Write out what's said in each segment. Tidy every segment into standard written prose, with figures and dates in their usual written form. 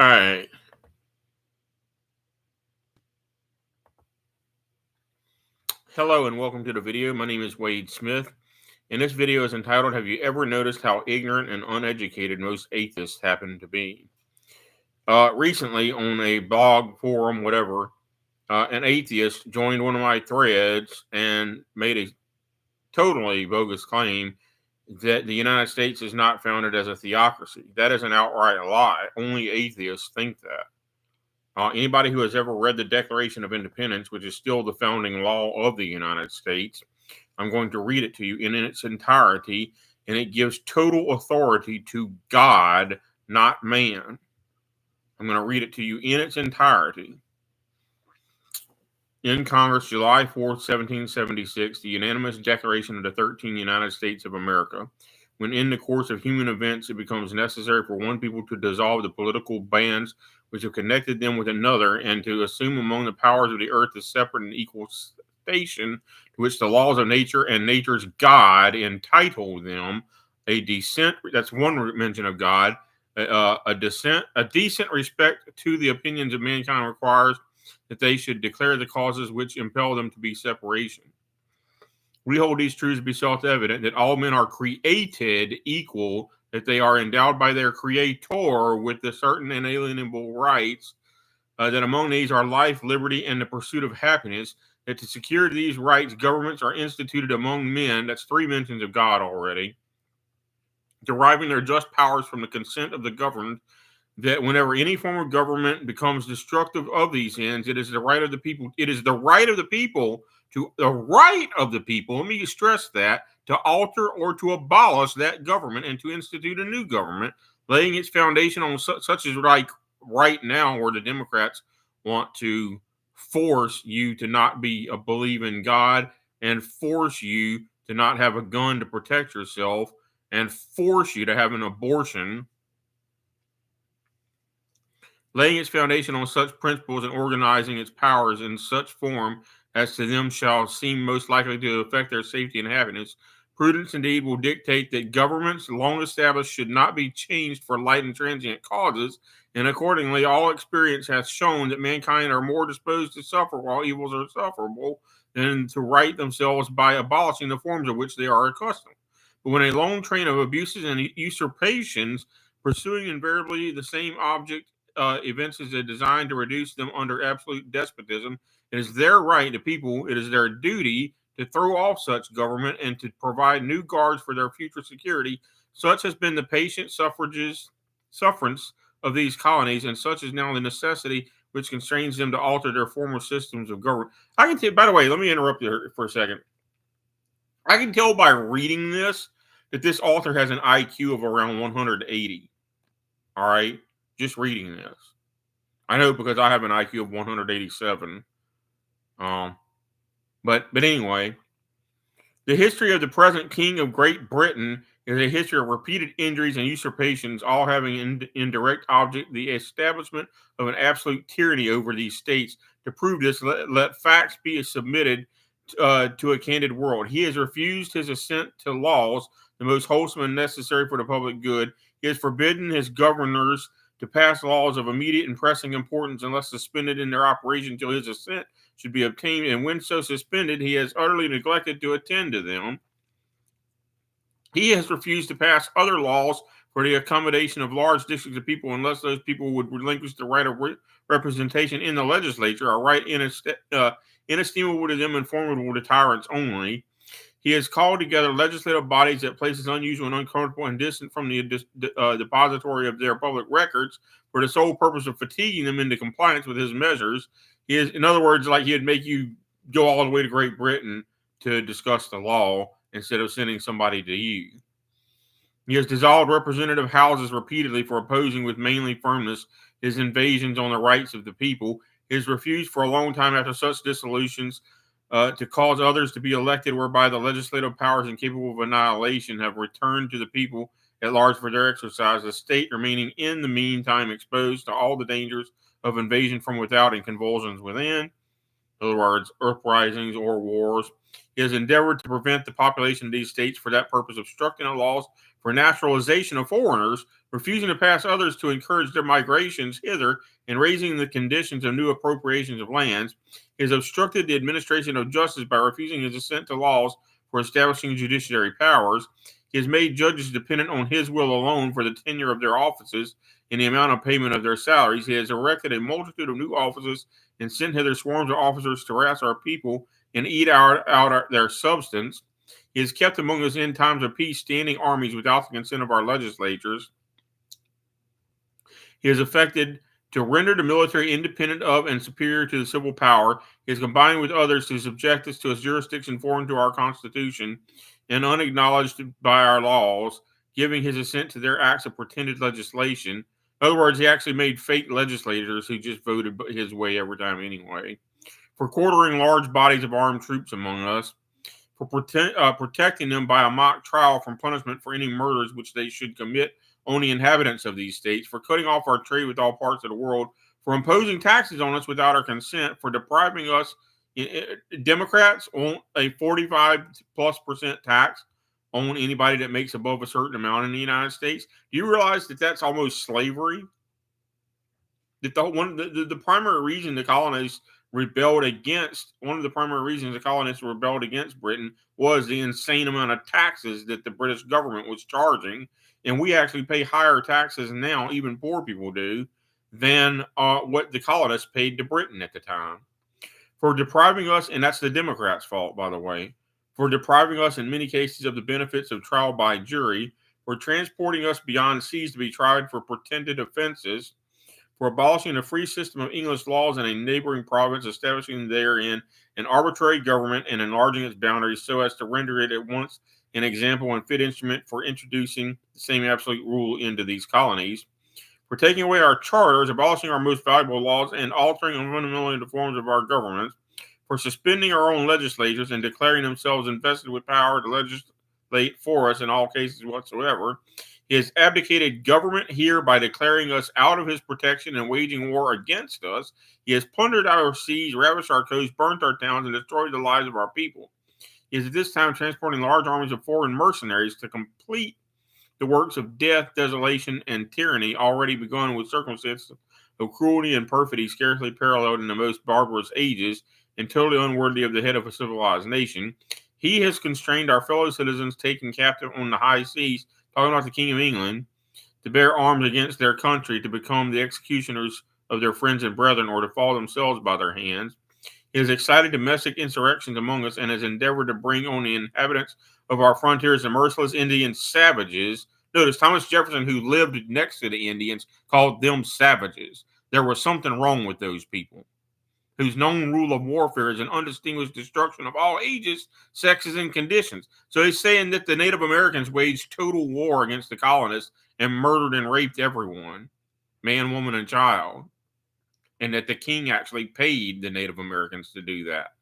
All right. Hello and welcome to the video. My name is Wade Smith, and this video is entitled, Have You Ever Noticed How Ignorant and Uneducated Most Atheists Happen to Be? Recently, on a blog, forum, whatever, an atheist joined one of my threads and made a totally bogus claim that the United States is not founded as a theocracy. That is an outright lie. Only atheists think that. Anybody who has ever read the Declaration of Independence, which is still the founding law of the United States, I'm going to read it to you in its entirety, and it gives total authority to God, not man. I'm going to read it to you in its entirety. In Congress, July 4th, 1776, the unanimous declaration of the 13 United States of America. When in the course of human events it becomes necessary for one people to dissolve the political bands which have connected them with another, and to assume among the powers of the earth a separate and equal station to which the laws of nature and nature's God entitle them, a decent, that's one mention of God, a decent respect to the opinions of mankind requires that they should declare the causes which impel them to be separation. We hold these truths to be self-evident, that all men are created equal, that they are endowed by their Creator with the certain inalienable rights, that among these are life, liberty, and the pursuit of happiness, that to secure these rights, governments are instituted among men, that's three mentions of God already, deriving their just powers from the consent of the governed, that whenever any form of government becomes destructive of these ends, it is the right of the people. It is the right of the people let me stress that, to alter or to abolish that government and to institute a new government, laying its foundation on such as like right now, where the Democrats want to force you to not believe in God, and force you to not have a gun to protect yourself, and force you to have an abortion, laying its foundation on such principles and organizing its powers in such form as to them shall seem most likely to affect their safety and happiness. Prudence indeed will dictate that governments long established should not be changed for light and transient causes, and accordingly all experience has shown that mankind are more disposed to suffer while evils are sufferable than to right themselves by abolishing the forms of which they are accustomed. But when a long train of abuses and usurpations, pursuing invariably the same object, evinces a design to reduce them under absolute despotism, it is their right, the people, it is their duty to throw off such government and to provide new guards for their future security. Such has been the patient sufferance of these colonies, and such is now the necessity which constrains them to alter their former systems of government. I can tell, by the way, let me interrupt you for a second. I can tell by reading this that this author has an IQ of around 180. All right? Just reading this. I know because I have an IQ of 187. But anyway, the history of the present King of Great Britain is a history of repeated injuries and usurpations, all having in direct object the establishment of an absolute tyranny over these states. To prove this, let facts be submitted to a candid world. He has refused his assent to laws, the most wholesome and necessary for the public good. He has forbidden his governors to pass laws of immediate and pressing importance unless suspended in their operation till his assent should be obtained, and when so suspended, he has utterly neglected to attend to them. He has refused to pass other laws for the accommodation of large districts of people unless those people would relinquish the right of representation in the legislature, a right inestimable to them and formidable to tyrants only. He has called together legislative bodies at places unusual and uncomfortable and distant from the depository of their public records for the sole purpose of fatiguing them into compliance with his measures. He is, in other words, like he'd make you go all the way to Great Britain to discuss the law instead of sending somebody to you. He has dissolved representative houses repeatedly for opposing with manly firmness his invasions on the rights of the people. He has refused for a long time after such dissolutions to cause others to be elected, whereby the legislative powers incapable of annihilation have returned to the people at large for their exercise, the state remaining in the meantime exposed to all the dangers of invasion from without and convulsions within. In other words, uprisings or wars. He has endeavored to prevent the population of these states for that purpose, obstructing the laws for naturalization of foreigners, refusing to pass others to encourage their migrations hither, and raising the conditions of new appropriations of lands. He has obstructed the administration of justice by refusing his assent to laws for establishing judiciary powers. He has made judges dependent on his will alone for the tenure of their offices and the amount of payment of their salaries. He has erected a multitude of new offices and sent hither swarms of officers to harass our people and eat out their substance. He has kept among us in times of peace standing armies without the consent of our legislatures. He has effected to render the military independent of and superior to the civil power. He has combined with others to subject us to a jurisdiction foreign to our Constitution and unacknowledged by our laws, giving his assent to their acts of pretended legislation. In other words, he actually made fake legislators who just voted his way every time anyway. For quartering large bodies of armed troops among us, for protecting them by a mock trial from punishment for any murders which they should commit on the inhabitants of these states, for cutting off our trade with all parts of the world, for imposing taxes on us without our consent, for depriving us. Democrats want a 45+% tax on anybody that makes above a certain amount in the United States. Do you realize that that's almost slavery? That the primary reason the colonists rebelled against, one of the primary reasons the colonists rebelled against Britain was the insane amount of taxes that the British government was charging. And we actually pay higher taxes now, even poor people do, than what the colonists paid to Britain at the time. For depriving us, and that's the Democrats' fault, by the way, for depriving us in many cases of the benefits of trial by jury, for transporting us beyond seas to be tried for pretended offenses, for abolishing the free system of English laws in a neighboring province, establishing therein an arbitrary government and enlarging its boundaries so as to render it at once an example and fit instrument for introducing the same absolute rule into these colonies, for taking away our charters, abolishing our most valuable laws, and altering fundamentally the forms of our government, for suspending our own legislatures and declaring themselves invested with power to legislate for us in all cases whatsoever. He has abdicated government here by declaring us out of his protection and waging war against us. He has plundered our seas, ravished our coasts, burnt our towns, and destroyed the lives of our people. He is at this time transporting large armies of foreign mercenaries to complete the works of death, desolation, and tyranny already begun with circumstances of cruelty and perfidy scarcely paralleled in the most barbarous ages and totally unworthy of the head of a civilized nation. He has constrained our fellow citizens taken captive on the high seas, talking about the King of England, to bear arms against their country, to become the executioners of their friends and brethren, or to fall themselves by their hands. He has excited domestic insurrections among us and has endeavored to bring on the inhabitants of our frontiers the merciless Indian savages. Notice Thomas Jefferson, who lived next to the Indians, called them savages. There was something wrong with those people, whose known rule of warfare is an undistinguished destruction of all ages, sexes, and conditions. So he's saying that the Native Americans waged total war against the colonists and murdered and raped everyone, man, woman, and child, and that the king actually paid the Native Americans to do that.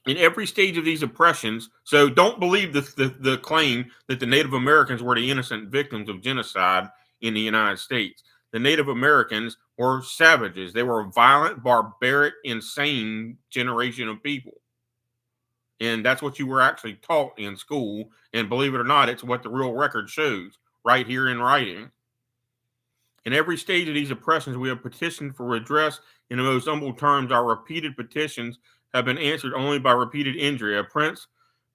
In every stage of these oppressions, so don't believe the claim that the Native Americans were the innocent victims of genocide in the United States. The Native Americans were savages. They were a violent, barbaric, insane generation of people. And that's what you were actually taught in school. And believe it or not, it's what the real record shows right here in writing. In every stage of these oppressions, we have petitioned for redress in the most humble terms. Our repeated petitions have been answered only by repeated injury. A prince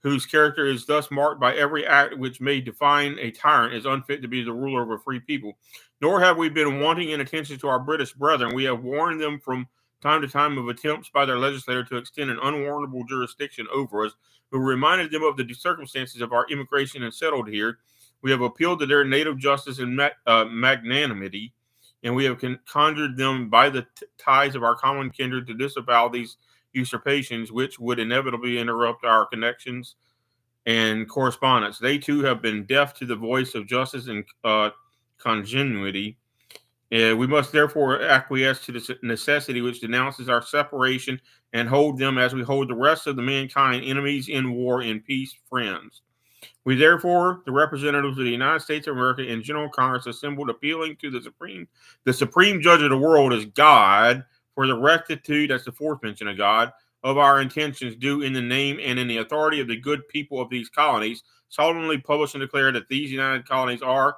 whose character is thus marked by every act which may define a tyrant is unfit to be the ruler of a free people. Nor have we been wanting in attention to our British brethren. We have warned them from time to time of attempts by their legislator to extend an unwarrantable jurisdiction over us. We reminded them of the circumstances of our immigration and settled here. We have appealed to their native justice and magnanimity, and we have conjured them by the ties of our common kindred to disavow these usurpations, which would inevitably interrupt our connections and correspondence. They too have been deaf to the voice of justice and congeniality. We must therefore acquiesce to the necessity which denounces our separation and hold them as we hold the rest of the mankind, enemies in war, in peace, friends. We therefore, the representatives of the United States of America in General Congress, assembled, appealing to the supreme judge of the world as God, for the rectitude, that's the fourth mention of God, of our intentions, due in the name and in the authority of the good people of these colonies, solemnly publish and declare that these United Colonies are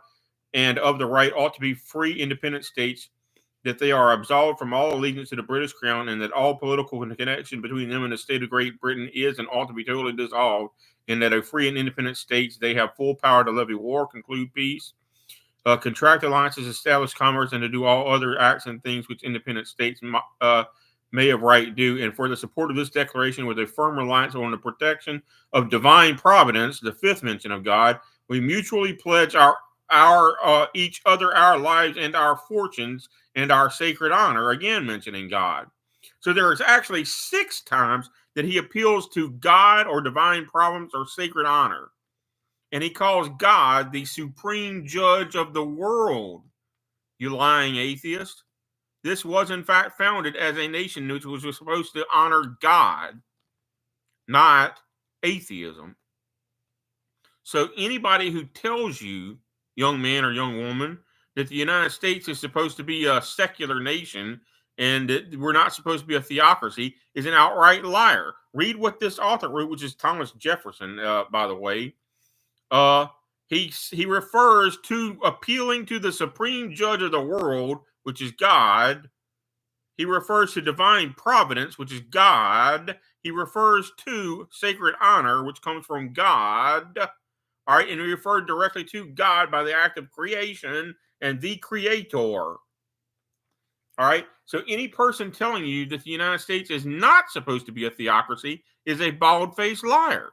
and of the right ought to be free independent states, that they are absolved from all allegiance to the British Crown, and that all political connection between them and the state of Great Britain is and ought to be totally dissolved, and that a free and independent states, they have full power to levy war, conclude peace, contract alliances, establish commerce, and to do all other acts and things which independent states may of right do. And for the support of this declaration, with a firm reliance on the protection of divine providence, the fifth mention of God, we mutually pledge our each other our lives and our fortunes and our sacred honor, again mentioning God. So there is actually 6 times that he appeals to God or divine providence or sacred honor. And he calls God the supreme judge of the world. You lying atheist. This was in fact founded as a nation which was supposed to honor God, not atheism. So anybody who tells you, young man or young woman, that the United States is supposed to be a secular nation and that we're not supposed to be a theocracy is an outright liar. Read what this author wrote, which is Thomas Jefferson, by the way. He refers to appealing to the supreme judge of the world, which is God. He refers to divine providence, which is God. He refers to sacred honor, which comes from God. All right, and he referred directly to God by the act of creation and the creator. All right, so any person telling you that the United States is not supposed to be a theocracy is a bald-faced liar.